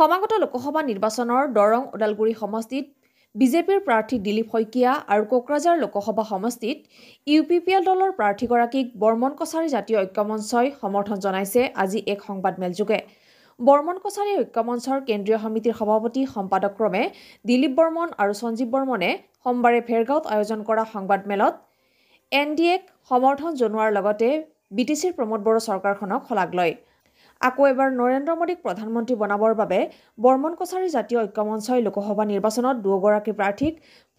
সমাগত লোকসভা নিৰ্বাচনৰ দৰং ওদালগুৰি সমষ্টিত বিজেপিৰ প্ৰাৰ্থী দিলীপ শইকীয়া আৰু কোকৰাঝাৰ লোকসভা সমষ্টিত ইউপিপিএল দলৰ প্ৰাৰ্থীগৰাকীক বৰ্মন কছাৰী জাতীয় ঐক্যমঞ্চই সমৰ্থন জনাইছে আজি এক সংবাদমেলযোগে। বৰ্মন কছাৰী ঐক্যমঞ্চৰ কেন্দ্ৰীয় সমিতিৰ সভাপতি সম্পাদক ক্ৰমে দিলীপ বৰ্মন আৰু সঞ্জীৱ বৰ্মনে সোমবাৰে ভেৰগাঁৱত আয়োজন কৰা সংবাদমেলত এনডিএক সমৰ্থন জনোৱাৰ লগতে বিটিচিৰ প্ৰমোদ বড়ো চৰকাৰখনক শলাগ লয়। আকৌ এবাৰ নৰেন্দ্ৰ মোদীক প্ৰধানমন্ত্ৰী বনাবৰ বাবে বৰ্মন কছাৰী জাতীয় ঐক্যমঞ্চই লোকসভা নিৰ্বাচনত দুগৰাকী প্ৰাৰ্থীক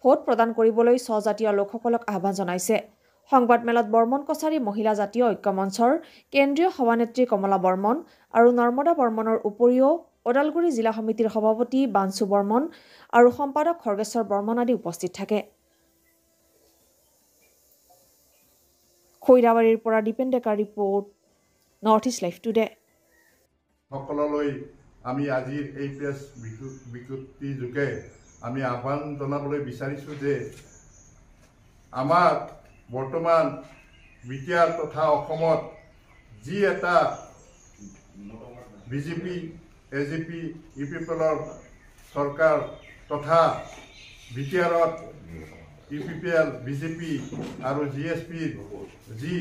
ভোট প্ৰদান কৰিবলৈ স্বজাতীয় লোকসকলক আহ্বান জনাইছে। সংবাদমেলত বৰ্মন কছাৰী মহিলা জাতীয় ঐক্যমঞ্চৰ কেন্দ্ৰীয় সভানেত্ৰী কমলা বৰ্মন আৰু নৰ্মদা বৰ্মনৰ উপৰিও ওদালগুৰি জিলা সমিতিৰ সভাপতি বাঞ্চু বৰ্মন আৰু সম্পাদক খৰ্গেশ্বৰ বৰ্মন আদি উপস্থিত থাকে। খৈৰাবাৰীৰ পৰা দীপেন ডেকাৰ report, north east live today. সকললৈ আমি আজিৰ এই প্ৰেছ বিজ্ঞপ্তি যোগে আমি আহ্বান জনাবলৈ বিচাৰিছোঁ যে আমাৰ বৰ্তমান বিটিআৰ তথা অসমত যি এটা বিজেপি এজিপি ইউপিপিএলৰ চৰকাৰ তথা বিটিআৰত ইউপিপিএল বিজেপি আৰু জিএছপিৰ যি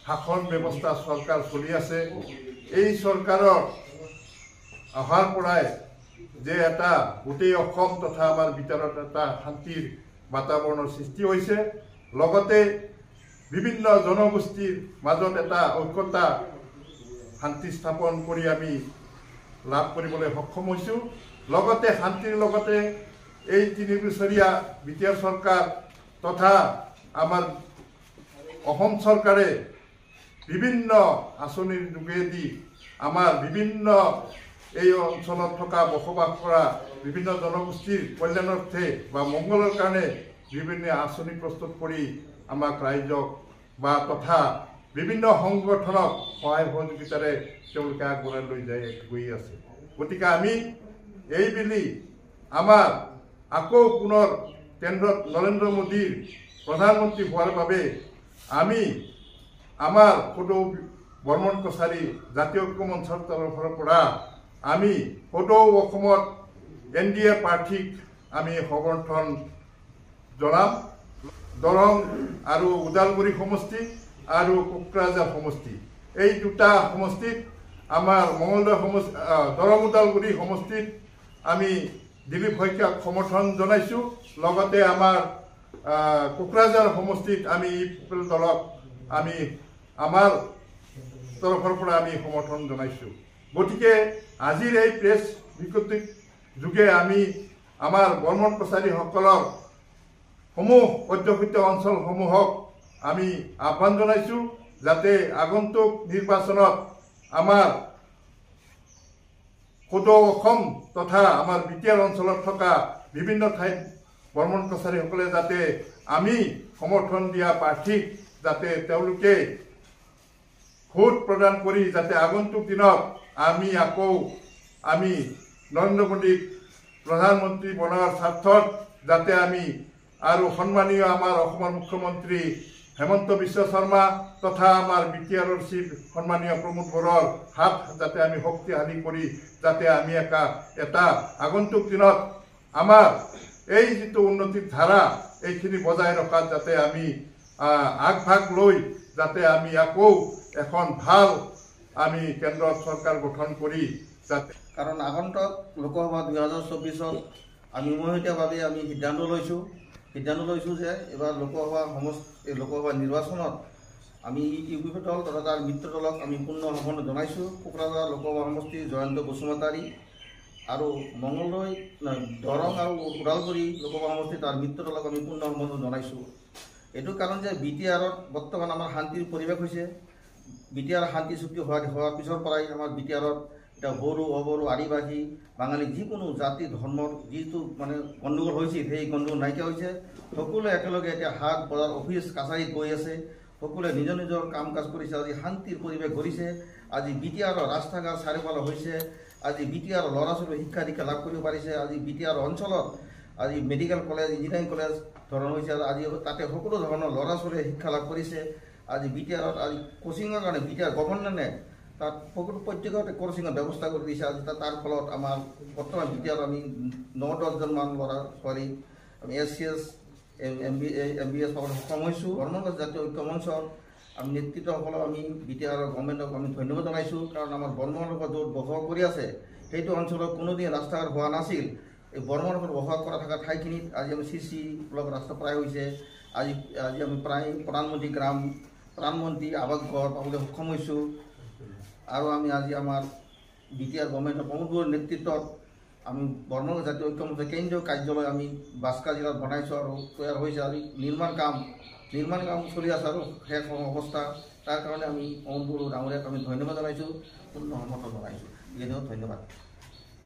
শাসন ব্যৱস্থা চৰকাৰ চলি আছে, এই চৰকাৰৰ অহাৰ পৰাই যে এটা গোটেই অসম তথা আমাৰ ভিতৰত এটা শান্তিৰ বাতাবৰণৰ সৃষ্টি হৈছে, লগতে বিভিন্ন জনগোষ্ঠীৰ মাজত এটা ঐক্যতা শান্তি স্থাপন কৰি আমি লাভ কৰিবলৈ সক্ষম হৈছোঁ। লগতে শান্তিৰ লগতে এই ৩ বছৰীয়া বিটিআৰ চৰকাৰ তথা আমাৰ অসম চৰকাৰে বিভিন্ন আঁচনিৰ যোগেদি আমাৰ বিভিন্ন এই অঞ্চলত থকা বসবাস কৰা বিভিন্ন জনগোষ্ঠীৰ কল্যাণাৰ্থে বা মংগলৰ কাৰণে বিভিন্ন আঁচনি প্ৰস্তুত কৰি আমাক ৰাইজক বা তথা বিভিন্ন সংগঠনক সহায় সহযোগিতাৰে তেওঁলোকে আগবঢ়াই লৈ গৈ আছে। গতিকে আমি এইবেলি আমাৰ আকৌ পুনৰ কেন্দ্ৰত নৰেন্দ্ৰ মোদীৰ প্ৰধানমন্ত্ৰী হোৱাৰ বাবে আমি আমাৰ সদৌ বৰ্মন কছাৰী জাতীয় ঐক্যমঞ্চৰ তৰফৰ পৰা আমি সদৌ অসমত এনডিএ প্ৰাৰ্থীক আমি সমৰ্থন জনাম। দৰং আৰু ওদালগুৰি সমষ্টি আৰু কোকৰাঝাৰ সমষ্টি, এই দুটা সমষ্টিত আমাৰ মঙলদৈ সমষ্টি দৰং ওদালগুৰি সমষ্টিত আমি দিলীপ শইকীয়াক সমৰ্থন জনাইছোঁ। লগতে আমাৰ কোকৰাঝাৰ সমষ্টিত আমি ইউপিপিএল দলক আমি আমাৰ তৰফৰ পৰা আমি সমৰ্থন জনাইছোঁ। গতিকে আজিৰ এই প্ৰেছ বিজ্ঞপ্তিৰ যোগে আমি আমাৰ বৰ্মন কছাৰীসকলৰ অধ্যুষিত অঞ্চলসমূহক আমি আহ্বান জনাইছোঁ যাতে আগন্তুক নিৰ্বাচনত আমাৰ সদৌ অসম তথা আমাৰ বিটিআৰ অঞ্চলত থকা বিভিন্ন ঠাইত বৰ্মন কছাৰীসকলে যাতে আমি সমৰ্থন দিয়া প্ৰাৰ্থীক যাতে তেওঁলোকে ভোট প্ৰদান কৰি যাতে আগন্তুক দিনত আমি নৰেন্দ্ৰ মোদীক প্ৰধানমন্ত্ৰী বনোৱাৰ স্বাৰ্থত যাতে আমি আৰু সন্মানীয় আমাৰ অসমৰ মুখ্যমন্ত্ৰী হেমন্ত বিশ্ব শৰ্মা তথা আমাৰ বিটিআৰৰ চিফ সন্মানীয় প্ৰমোদ বড়োৰ হাত যাতে আমি শক্তিশালী কৰি যাতে আমি এটা আগন্তুক দিনত আমাৰ এই যিটো উন্নতিৰ ধাৰা এইখিনি বজাই ৰখাত যাতে আমি আগভাগ লৈ যাতে আমি আকৌ এখন ভাল আমি কেন্দ্ৰত চৰকাৰ গঠন কৰি যাতে, কাৰণ আগন্তুক লোকসভা 2024ত আমি উমৈহতীয়াভাৱে আমি সিদ্ধান্ত লৈছোঁ যে এবাৰ লোকসভা নিৰ্বাচনত আমি ইউপিপিএল দল তথা তাৰ মিত্ৰ দলক আমি পূৰ্ণ সমৰ্থন জনাইছোঁ। কোকৰাঝাৰ লোকসভা সমষ্টিৰ জয়ন্ত বসুমতাৰী আৰু মঙলদৈ দৰং আৰু ওদালগুৰি লোকসভা সমষ্টিৰ তাৰ মিত্ৰ দলক আমি পূৰ্ণ সমৰ্থন জনাইছোঁ। এইটো কাৰণ যে বিটিআৰত বৰ্তমান আমাৰ শান্তিৰ পৰিৱেশ হৈছে। বিটিআৰ শান্তি চুক্তি হোৱাৰ পিছৰ পৰাই আমাৰ বিটিআৰত এতিয়া বড়ো অবড়ো আদিবাসী বাঙালী যিকোনো জাতি ধৰ্মৰ যিটো মানে গণ্ডগোল হৈছিল সেই গণ্ডগোল নাইকিয়া হৈছে। সকলোৱে একেলগে এতিয়া হাট বজাৰ অফিচ কাছাৰীত গৈ আছে, সকলোৱে নিজৰ নিজৰ কাম কাজ কৰিছে। আজি শান্তিৰ পৰিৱেশ গঢ়িছে। আজি বিটিআৰৰ ৰাস্তা ঘাট চাৰিওফালে হৈছে। আজি বিটিআৰৰ ল'ৰা ছোৱালী শিক্ষা দীক্ষা লাভ কৰিব পাৰিছে। আজি বিটিআৰ অঞ্চলত আজি মেডিকেল কলেজ ইঞ্জিনিয়াৰিং কলেজ ধৰণ হৈছে। আজি তাতে সকলো ধৰণৰ ল'ৰা ছোৱালীয়ে শিক্ষা লাভ কৰিছে। আজি বিটিআৰত আজি কোচিঙৰ কাৰণে বিটিআৰ গভৰ্ণৰে তাত প্ৰত্যেকত ক্ৰচিঙৰ ব্যৱস্থা কৰি দিছে। আজি তাৰ ফলত আমাৰ বৰ্তমান বিটিআৰত আমি 9-10জনমান ল'ৰা ছোৱালী আমি SCS MBS পাবলৈ সক্ষম হৈছোঁ। বৰ্মনগছ জাতীয় ঐক্য মঞ্চৰ আমি নেতৃত্বসকলক আমি বিটিআৰৰ গভৰ্ণমেণ্টক আমি ধন্যবাদ জনাইছোঁ। কাৰণ আমাৰ বৰ্মনগৰ য'ত বসবাস কৰি আছে সেইটো অঞ্চলত কোনোদিন ৰাস্তা ঘাট হোৱা নাছিল। এই বৰ্মনগৰত বসবাস কৰা থকা ঠাইখিনিত আজি আমি CC ব্লক ৰাস্তা প্ৰায় হৈছে। আজি আমি প্ৰায় প্ৰধানমন্ত্ৰী আৱাস ঘৰ পাবলৈ সক্ষম হৈছোঁ। আৰু আমি আজি আমাৰ বিটিআৰ গভৰ্ণমেণ্টৰ প্ৰমোদ বড়োৰ নেতৃত্বত আমি বৰ্মনগৰ জাতীয় ঐক্য মঞ্চৰ কেন্দ্ৰীয় কাৰ্যালয় আমি বাস্কা জিলাত বনাইছোঁ আৰু তৈয়াৰ হৈছে। আজি নিৰ্মাণ কাম চলি আছে আৰু শেষ অৱস্থা। তাৰ কাৰণে আমি প্ৰমোদ বড়ো ডাঙৰীয়াক আমি ধন্যবাদ জনাইছোঁ, পূৰ্ণ সমৰ্থন জনাইছোঁ। ধন্যবাদ।